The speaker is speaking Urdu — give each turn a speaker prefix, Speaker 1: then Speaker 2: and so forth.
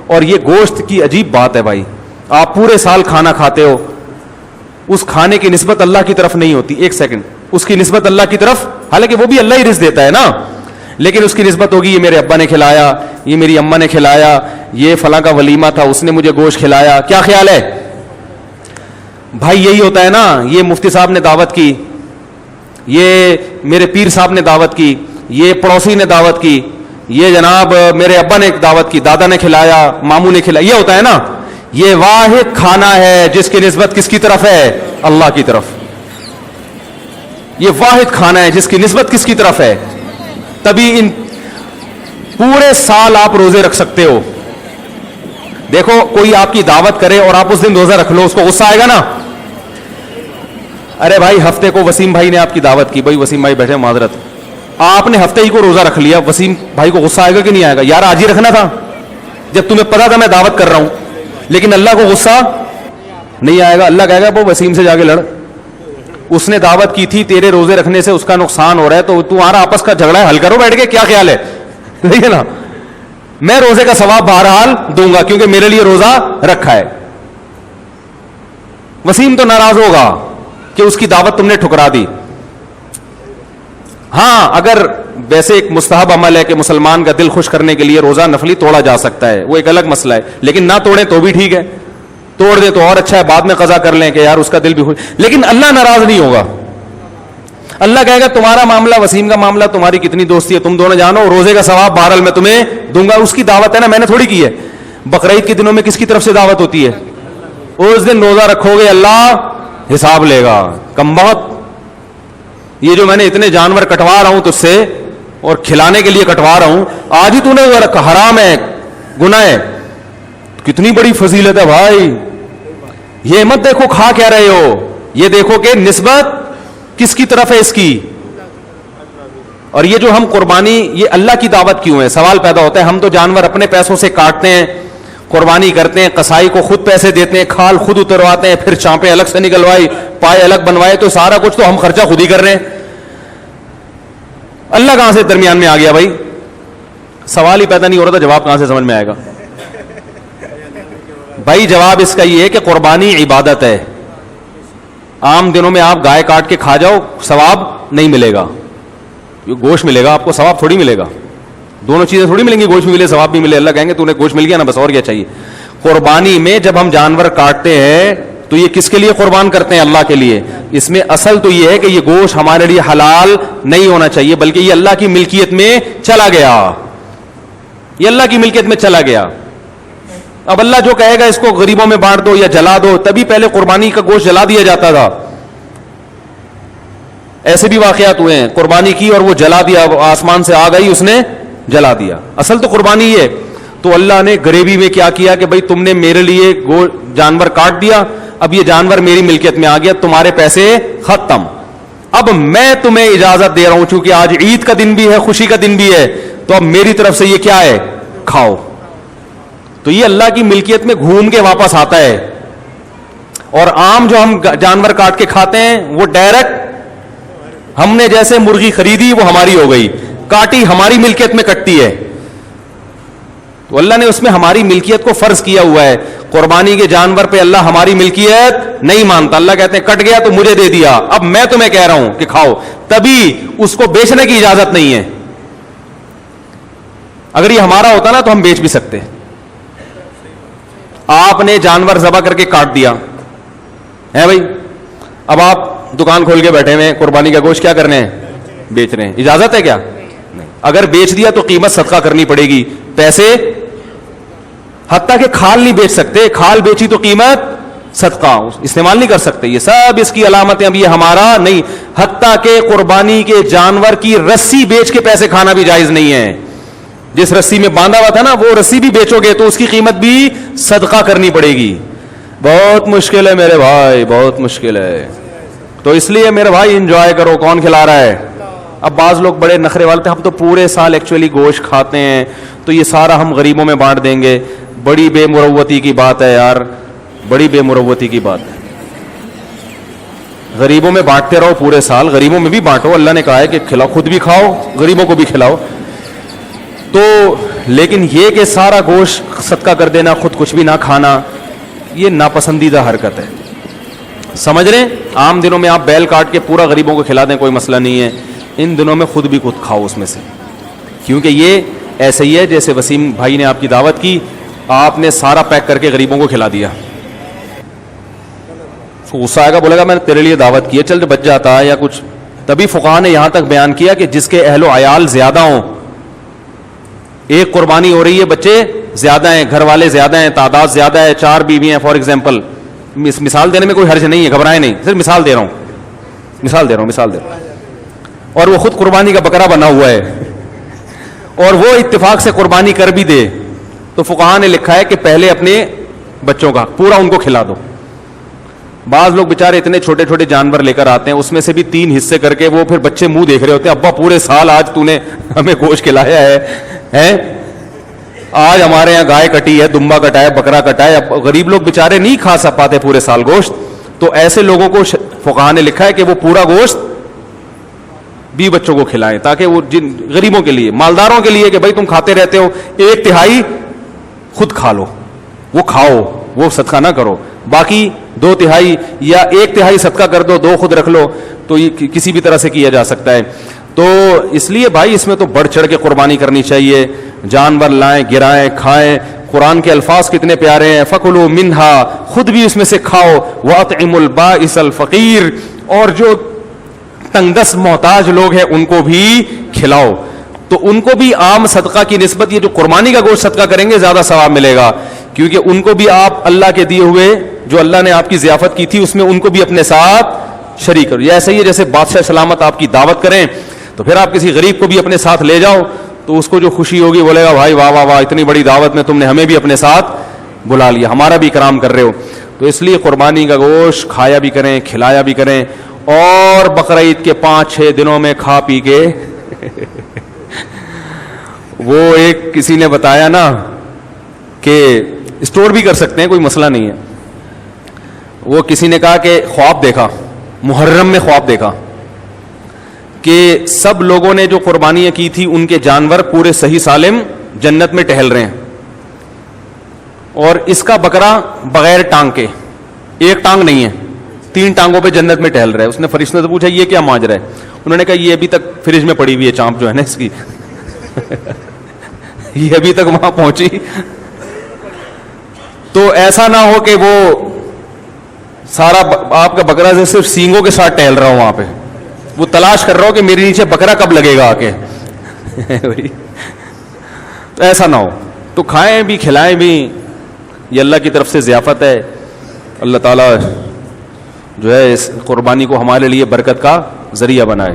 Speaker 1: اور یہ گوشت کی عجیب بات ہے بھائی, آپ پورے سال کھانا کھاتے ہو, اس کھانے کی نسبت اللہ کی طرف نہیں ہوتی. ایک سیکنڈ, اس کی نسبت اللہ کی طرف, حالانکہ وہ بھی اللہ ہی رزق دیتا ہے نا, لیکن اس کی نسبت ہوگی یہ میرے ابا نے کھلایا, یہ میری اماں نے کھلایا, یہ فلاں کا ولیمہ تھا اس نے مجھے گوشت کھلایا. کیا خیال ہے بھائی؟ یہی ہوتا ہے نا, یہ مفتی صاحب نے دعوت کی, یہ میرے پیر صاحب نے دعوت کی, یہ پڑوسی نے دعوت کی, یہ جناب میرے ابا نے دعوت کی, دادا نے کھلایا, ماموں نے کھلایا. یہ ہوتا ہے نا. یہ واحد کھانا ہے جس کی نسبت کس کی طرف ہے؟ اللہ کی طرف. یہ واحد کھانا ہے جس کی نسبت کس کی طرف ہے. تبھی ان پورے سال آپ روزے رکھ سکتے ہو. دیکھو کوئی آپ کی دعوت کرے اور آپ اس دن روزہ رکھ لو, اس کو غصہ آئے گا نا. ارے بھائی ہفتے کو وسیم بھائی نے آپ کی دعوت کی, بھائی وسیم بھائی بیٹھے معذرت, آپ نے ہفتے ہی کو روزہ رکھ لیا, وسیم بھائی کو غصہ آئے گا کہ نہیں آئے گا؟ یار آج ہی رکھنا تھا جب تمہیں پتا تھا میں دعوت کر رہا ہوں. لیکن اللہ کو غصہ نہیں آئے گا. اللہ کہے گا وہ وسیم سے جا کے لڑ, اس نے دعوت کی تھی, تیرے روزے رکھنے سے اس کا نقصان ہو رہا ہے, تو تمہارا آپس کا جھگڑا ہے, حل کرو بیٹھ کے. کیا خیال ہے؟ ٹھیک ہے نا. میں روزے کا ثواب بہرحال دوں گا کیونکہ میرے لیے روزہ رکھا ہے. وسیم تو ناراض ہوگا کہ اس کی دعوت تم نے ٹھکرا دی. ہاں اگر ویسے ایک مستحب عمل ہے کہ مسلمان کا دل خوش کرنے کے لیے روزہ نفلی توڑا جا سکتا ہے, وہ ایک الگ مسئلہ ہے, لیکن نہ توڑیں تو بھی ٹھیک ہے, توڑ دیں تو اور اچھا ہے, بعد میں قضا کر لیں کہ یار اس کا دل بھی خوش. لیکن اللہ ناراض نہیں ہوگا. اللہ کہے گا تمہارا معاملہ, وسیم کا معاملہ, تمہاری کتنی دوستی ہے تم دونوں جانو, روزے کا ثواب بہرحال میں تمہیں دوں گا. اس کی دعوت ہے نا, میں نے تھوڑی کی ہے. بقرعید کے دنوں میں کس کی طرف سے دعوت ہوتی ہے؟ اس دن روزہ رکھو گے اللہ حساب لے گا. کم بہت یہ جو میں نے اتنے جانور کٹوا رہا ہوں تجھ سے اور کھلانے کے لیے کٹوا رہا ہوں, آج ہی تو نے رکھا, حرام ہے, گناہ ہے. کتنی بڑی فضیلت ہے بھائی. یہ مت دیکھو کھا کیا رہے ہو, یہ دیکھو کہ نسبت کس کی طرف ہے اس کی. اور یہ جو ہم قربانی, یہ اللہ کی دعوت کیوں ہے؟ سوال پیدا ہوتا ہے. ہم تو جانور اپنے پیسوں سے کاٹتے ہیں, قربانی کرتے ہیں, قصائی کو خود پیسے دیتے ہیں, کھال خود اترواتے ہیں, پھر چانپے الگ سے نکلوائی, پائے الگ بنوائے, تو سارا کچھ تو ہم خرچہ خود ہی کر رہے ہیں. اللہ کہاں سے درمیان میں آ گیا بھائی؟ سوال ہی پیدا نہیں ہو رہا تھا, جواب کہاں سے سمجھ میں آئے گا بھائی؟ جواب اس کا یہ ہے کہ قربانی عبادت ہے. عام دنوں میں آپ گائے کاٹ کے کھا جاؤ, ثواب نہیں ملے گا. گوشت ملے گا آپ کو, ثواب تھوڑی ملے گا. دونوں چیزیں تھوڑی ملیں گی, گوشت بھی ملے ثواب بھی ملے. اللہ کہیں گے تو نے گوشت مل گیا نا, بس اور کیا چاہیے. قربانی میں جب ہم جانور کاٹتے ہیں تو یہ کس کے لیے قربان کرتے ہیں؟ اللہ کے لیے. اس میں اصل تو یہ ہے کہ یہ گوشت ہمارے لیے حلال نہیں ہونا چاہیے, بلکہ یہ اللہ کی ملکیت میں چلا گیا, یہ اللہ کی ملکیت میں چلا گیا. اب اللہ جو کہے گا اس کو غریبوں میں بانٹ دو یا جلا دو, تبھی پہلے قربانی کا گوشت جلا دیا جاتا تھا. ایسے بھی واقعات ہوئے ہیں, قربانی کی اور وہ جلا دیا, آسمان سے آ گئی اس نے جلا دیا. اصل تو قربانی یہ. تو اللہ نے غریبی میں کیا کیا کہ بھائی تم نے میرے لیے جانور کاٹ دیا, اب یہ جانور میری ملکیت میں آ گیا, تمہارے پیسے ختم. اب میں تمہیں اجازت دے رہا ہوں, چونکہ آج عید کا دن بھی ہے, خوشی کا دن بھی ہے, تو اب میری طرف سے یہ کیا ہے؟ کھاؤ. تو یہ اللہ کی ملکیت میں گھوم کے واپس آتا ہے. اور عام جو ہم جانور کاٹ کے کھاتے ہیں وہ ڈائریکٹ ہم نے جیسے مرغی خریدی وہ ہماری ہو گئی, کاٹی ہماری ملکیت میں کٹتی ہے. تو اللہ نے اس میں ہماری ملکیت کو فرض کیا ہوا ہے. قربانی کے جانور پہ اللہ ہماری ملکیت نہیں مانتا. اللہ کہتے ہیں کٹ گیا تو مجھے دے دیا, اب میں تمہیں کہہ رہا ہوں کہ کھاؤ. تبھی اس کو بیچنے کی اجازت نہیں ہے. اگر یہ ہمارا ہوتا نا تو ہم بیچ بھی سکتے. آپ نے جانور ذبح کر کے کاٹ دیا ہے بھائی, اب آپ دکان کھول کے بیٹھے ہوئے, قربانی کا گوشت کیا کرنے ہیں؟ بیچ رہے ہیں. اجازت ہے کیا؟ نہیں. اگر بیچ دیا تو قیمت صدقہ کرنی پڑے گی, پیسے, حتیٰ کہ کھال نہیں بیچ سکتے, کھال بیچی تو قیمت صدقہ استعمال نہیں کر سکتے. یہ سب اس کی علامتیں. اب یہ ہمارا نہیں, حتیٰ کہ قربانی کے جانور کی رسی بیچ کے پیسے کھانا بھی جائز نہیں ہے. جس رسی میں باندھا ہوا تھا نا وہ رسی بھی بیچو گے تو اس کی قیمت بھی صدقہ کرنی پڑے گی. بہت مشکل ہے میرے بھائی, بہت مشکل ہے. تو اس لیے میرے بھائی انجوائے کرو. کون کھلا رہا ہے؟ اب بعض لوگ بڑے نخرے والے تھے, ہم تو پورے سال ایکچولی گوشت کھاتے ہیں تو یہ سارا ہم غریبوں میں بانٹ دیں گے. بڑی بے مروتی کی بات ہے یار, بڑی بے مروتی کی بات ہے. غریبوں میں بانٹتے رہو پورے سال, غریبوں میں بھی بانٹو. اللہ نے کہا ہے کہ کھلاؤ, خود بھی کھاؤ, غریبوں کو بھی کھلاؤ. تو لیکن یہ کہ سارا گوشت صدقہ کر دینا, خود کچھ بھی نہ کھانا, یہ ناپسندیدہ حرکت ہے. سمجھ رہے ہیں؟ عام دنوں میں آپ بیل کاٹ کے پورا غریبوں کو کھلا دیں, کوئی مسئلہ نہیں ہے. ان دنوں میں خود بھی خود کھاؤ اس میں سے, کیونکہ یہ ایسے ہی ہے جیسے وسیم بھائی نے آپ کی دعوت کی, آپ نے سارا پیک کر کے غریبوں کو کھلا دیا. غصہ آئے گا, بولے گا میں نے تیرے لیے دعوت کی ہے, چل بچ جاتا ہے یا کچھ. تبھی فقہا نے یہاں تک بیان کیا کہ جس کے اہل و عیال زیادہ ہوں, ایک قربانی ہو رہی ہے, بچے زیادہ ہیں, گھر والے زیادہ ہیں, تعداد زیادہ ہے, 4 بیوی ہیں فار ایگزامپل, مثال دینے میں کوئی حرج نہیں ہے, گھبرائیں نہیں, صرف مثال دے رہا ہوں, اور وہ خود قربانی کا بکرا بنا ہوا ہے, اور وہ اتفاق سے قربانی کر بھی دے, تو فقہا نے لکھا ہے کہ پہلے اپنے بچوں کا پورا ان کو کھلا دو. بعض لوگ بےچارے اتنے چھوٹے چھوٹے جانور لے کر آتے ہیں, اس میں سے بھی 3 حصے کر کے وہ پھر بچے منہ دیکھ رہے ہوتے ہیں, ابا پورے سال آج تو نے ہمیں گوشت کھلایا ہے, آج ہمارے یہاں گائے کٹی ہے, دمبا کٹا ہے, بکرا کٹا ہے. اب غریب لوگ بےچارے نہیں کھا سک پاتے پورے سال گوشت, تو ایسے لوگوں کو فقہا نے لکھا ہے کہ وہ پورا گوشت بھی بچوں کو کھلائیں, تاکہ وہ جن غریبوں کے لیے, مالداروں کے لیے کہ بھائی تم کھاتے رہتے ہو, 1/3 خود کھا لو, وہ کھاؤ, وہ صدقہ نہ کرو, باقی 2/3 یا 1/3 صدقہ کر دو, 2 خود رکھ لو, تو یہ کسی بھی طرح سے کیا جا سکتا ہے. تو اس لیے بھائی اس میں تو بڑھ چڑھ کے قربانی کرنی چاہیے, جانور لائیں, گرائیں, کھائیں. قرآن کے الفاظ کتنے پیارے ہیں, فَكُلُوا مِنْهَا, خود بھی اس میں سے کھاؤ, وَأَطْعِمُوا الْبَائِسَ الْفَقِيرَ, اور جو تنگ دست محتاج لوگ ہیں ان کو بھی کھلاؤ. تو ان کو بھی عام صدقہ کی نسبت یہ جو قربانی کا گوشت صدقہ کریں گے زیادہ ثواب ملے گا, کیونکہ ان کو بھی آپ اللہ کے دیے ہوئے جو اللہ نے آپ کی ضیافت کی تھی اس میں ان کو بھی اپنے ساتھ شریک کرو. یہ ایسا ہی ہے جیسے بادشاہ سلامت آپ کی دعوت کریں تو پھر آپ کسی غریب کو بھی اپنے ساتھ لے جاؤ, تو اس کو جو خوشی ہوگی بولے گا بھائی واہ واہ واہ, اتنی بڑی دعوت میں تم نے ہمیں بھی اپنے ساتھ بلا لیا, ہمارا بھی اکرام کر رہے ہو. تو اس لیے قربانی کا گوشت کھایا بھی کریں, کھلایا بھی کریں, اور بقرعید کے 5-6 دنوں میں کھا پی کے وہ ایک کسی نے بتایا نا کہ اسٹور بھی کر سکتے ہیں, کوئی مسئلہ نہیں ہے. وہ کسی نے کہا کہ خواب دیکھا, محرم میں خواب دیکھا کہ سب لوگوں نے جو قربانیاں کی تھی ان کے جانور پورے صحیح سالم جنت میں ٹہل رہے ہیں, اور اس کا بکرا بغیر ٹانگ کے, ایک ٹانگ نہیں ہے, 3 ٹانگوں پہ جنت میں ٹہل رہا ہے. اس نے فرشتوں سے پوچھا یہ کیا ماجرا ہے؟ انہوں نے کہا یہ ابھی تک فریج میں پڑی ہوئی ہے چانپ جو ہے نا اس کی یہ ابھی تک وہاں پہنچی. تو ایسا نہ ہو کہ وہ سارا آپ کا بکرا سے صرف سینگوں کے ساتھ ٹہل رہا ہو وہاں پہ, وہ تلاش کر رہا ہو کہ میرے نیچے بکرا کب لگے گا آ کے تو ایسا نہ ہو. تو کھائیں بھی کھلائیں بھی, یہ اللہ کی طرف سے ضیافت ہے. اللہ تعالیٰ جو ہے اس قربانی کو ہمارے لیے برکت کا ذریعہ بنائے.